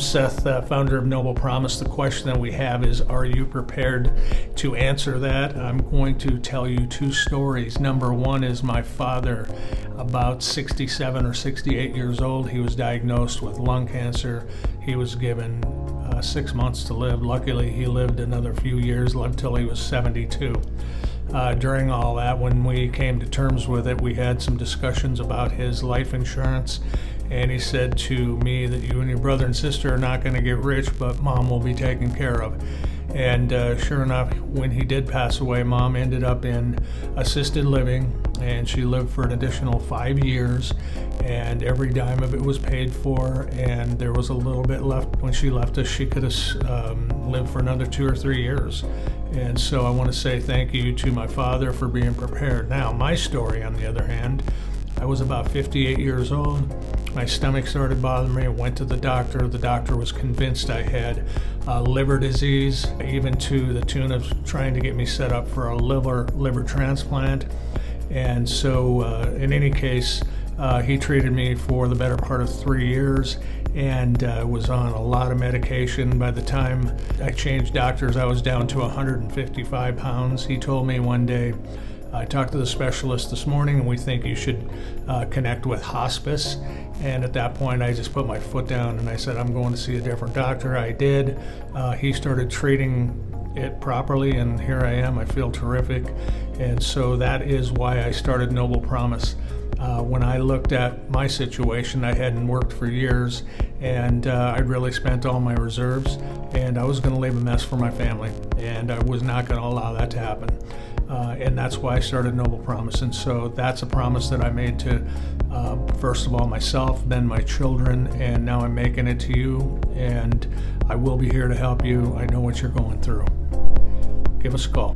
Seth, founder of NoblePromise. The question that we have is, are you prepared to answer that? I'm going to tell you two stories. Number one is my father, about 67 or 68 years old. He was diagnosed with lung cancer. He was given 6 months to live. Luckily, he lived another few years, lived till he was 72. During all that, when we came to terms with it, we had some discussions about his life insurance, and he said to me that you and your brother and sister are not going to get rich, but Mom will be taken care of. And sure enough, when he did pass away, Mom ended up in assisted living, and she lived for an additional 5 years, and every dime of it was paid for, and there was a little bit left. When she left us, she could have lived for another 2 or 3 years. And so I want to say thank you to my father for being prepared. Now, my story, on the other hand, I was about 58 years old. My stomach started bothering me. I went to the doctor. The doctor was convinced I had liver disease, even to the tune of trying to get me set up for a liver transplant. And so in any case, he treated me for the better part of 3 years and was on a lot of medication. By the time I changed doctors, I was down to 155 pounds. He told me one day, I talked to the specialist this morning, and we think you should connect with hospice. And at that point, I just put my foot down and I said, I'm going to see a different doctor. I did. He started treating it properly, and here I am. I feel terrific. And so that is why I started NoblePromise. When I looked at my situation, I hadn't worked for years, and I'd really spent all my reserves, and I was going to leave a mess for my family, and I was not going to allow that to happen. And that's why I started NoblePromise. And so that's a promise that I made to, first of all, myself, then my children, and now I'm making it to you, and I will be here to help you. I know what you're going through. Give us a call.